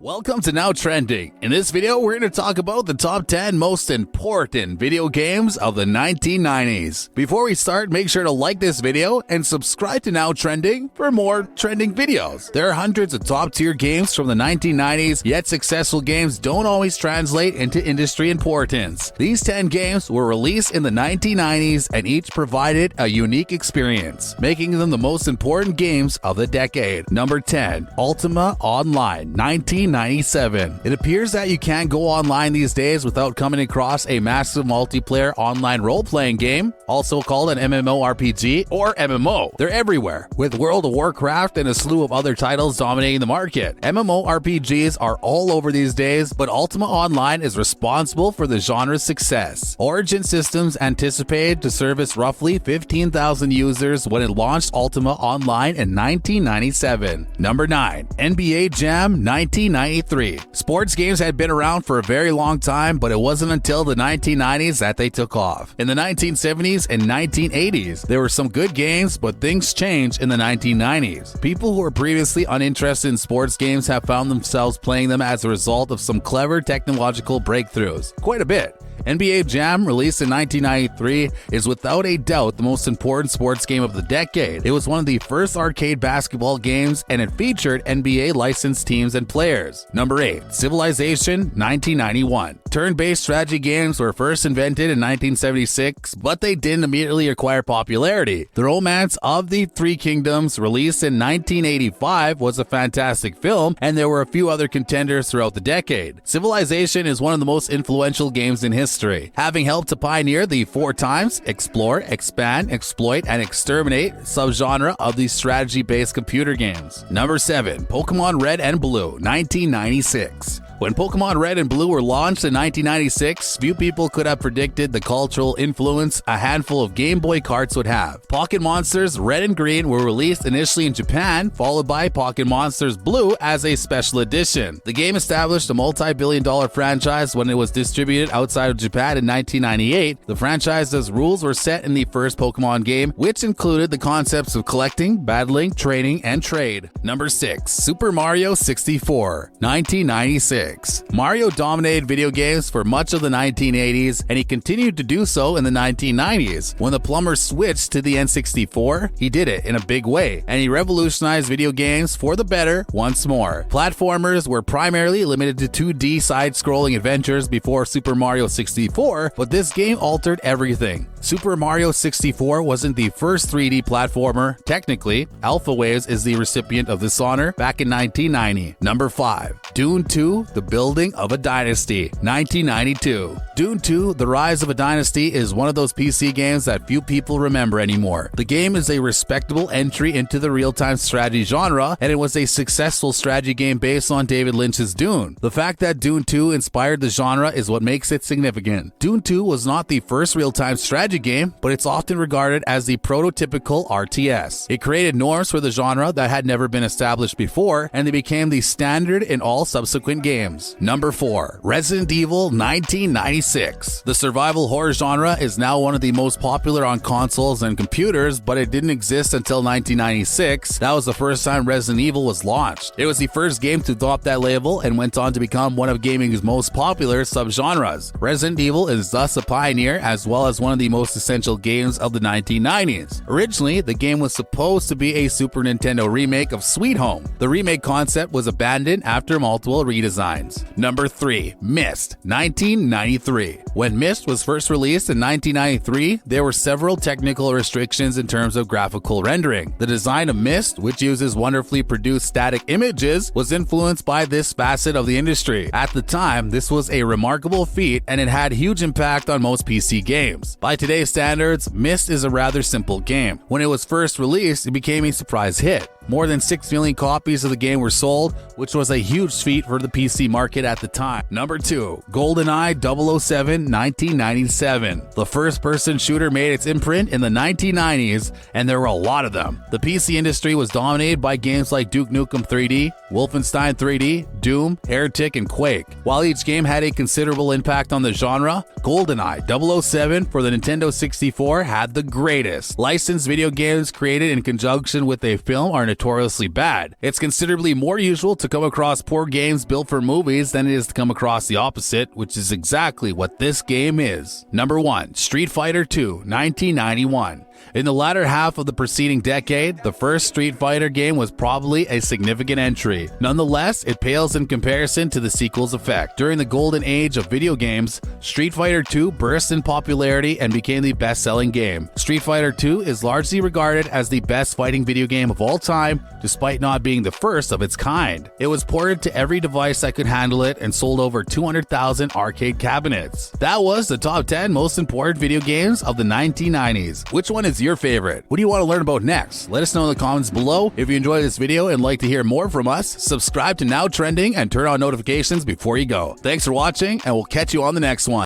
Welcome to Now Trending. In this video, we're going to talk about the top 10 most important video games of the 1990s. Before we start, make sure to like this video and subscribe to Now Trending for more trending videos. There are hundreds of top-tier games from the 1990s, yet successful games don't always translate into industry importance. These 10 games were released in the 1990s and each provided a unique experience, making them the most important games of the decade. Number 10. Ultima Online, 1997. It appears that you can't go online these days without coming across a massive multiplayer online role-playing game, also called an MMORPG or MMO. They're everywhere, with World of Warcraft and a slew of other titles dominating the market. MMORPGs are all over these days, but Ultima Online is responsible for the genre's success. Origin Systems anticipated to service roughly 15,000 users when it launched Ultima Online in 1997. Number 9. NBA Jam 1993. Sports games had been around for a very long time, but it wasn't until the 1990s that they took off. In the 1970s and 1980s, there were some good games, but things changed in the 1990s. People who were previously uninterested in sports games have found themselves playing them as a result of some clever technological breakthroughs. Quite a bit. NBA Jam, released in 1993, is without a doubt the most important sports game of the decade. It was one of the first arcade basketball games, and it featured NBA licensed teams and players. Number 8. Civilization, 1991. Turn-based strategy games were first invented in 1976, but they didn't immediately acquire popularity. The Romance of the Three Kingdoms, released in 1985, was a fantastic film, and there were a few other contenders throughout the decade. Civilization is one of the most influential games in history, having helped to pioneer the 4x explore, expand, exploit, and exterminate subgenre of the strategy-based computer games. Number 7. Pokemon Red and Blue, 1996. When Pokemon Red and Blue were launched in 1996, few people could have predicted the cultural influence a handful of Game Boy carts would have. Pocket Monsters Red and Green were released initially in Japan, followed by Pocket Monsters Blue as a special edition. The game established a multi-billion-dollar franchise when it was distributed outside of Japan in 1998. The franchise's rules were set in the first Pokemon game, which included the concepts of collecting, battling, training, and trade. Number 6. Super Mario 64, 1996. Mario dominated video games for much of the 1980s, and he continued to do so in the 1990s. When the plumber switched to the N64, he did it in a big way, and he revolutionized video games for the better once more. Platformers were primarily limited to 2D side-scrolling adventures before Super Mario 64, but this game altered everything. Super Mario 64 wasn't the first 3D platformer. Technically, Alpha Waves is the recipient of this honor back in 1990. Number 5. Dune 2, The Building of a Dynasty, 1992. Dune 2, The Rise of a Dynasty is one of those PC games that few people remember anymore. The game is a respectable entry into the real-time strategy genre, and it was a successful strategy game based on David Lynch's Dune. The fact that Dune 2 inspired the genre is what makes it significant. Dune 2 was not the first real-time strategy game, but it's often regarded as the prototypical RTS. It created norms for the genre that had never been established before, and they became the standard in all subsequent games. Number 4. Resident Evil 1996. The survival horror genre is now one of the most popular on consoles and computers, but it didn't exist until 1996. That was the first time Resident Evil was launched. It was the first game to adopt that label and went on to become one of gaming's most popular subgenres. Resident Evil is thus a pioneer as well as one of the most essential games of the 1990s. Originally, the game was supposed to be a Super Nintendo remake of Sweet Home. The remake concept was abandoned after multiple redesigns. Number 3. Myst, 1993. When Myst was first released in 1993, there were several technical restrictions in terms of graphical rendering. The design of Myst, which uses wonderfully produced static images, was influenced by this facet of the industry. At the time, this was a remarkable feat, and it had huge impact on most PC games. By today's standards, Myst is a rather simple game. When it was first released, it became a surprise hit. More than 6 million copies of the game were sold, which was a huge feat for the PC market at the time. Number 2. GoldenEye 007 1997. The first-person shooter made its imprint in the 1990s, and there were a lot of them. The PC industry was dominated by games like Duke Nukem 3D, Wolfenstein 3D, Doom, Heretic, and Quake. While each game had a considerable impact on the genre, GoldenEye 007 for the Nintendo 64 had the greatest. Licensed video games created in conjunction with a film are notoriously bad. It's considerably more usual to come across poor games built for movies than it is to come across the opposite, which is exactly what this game is. Number 1. Street Fighter II, 1991. In the latter half of the preceding decade, the first Street Fighter game was probably a significant entry. Nonetheless, it pales in comparison to the sequel's effect. During the golden age of video games, Street Fighter II burst in popularity and became the best-selling game. Street Fighter II is largely regarded as the best fighting video game of all time, despite not being the first of its kind. It was ported to every device that could handle it and sold over 200,000 arcade cabinets. That was the top 10 most important video games of the 1990s. Which one is your favorite? What do you want to learn about next? Let us know in the comments below. If you enjoyed this video and like to hear more from us, subscribe to Now Trending and turn on notifications before you go. Thanks for watching, and we'll catch you on the next one.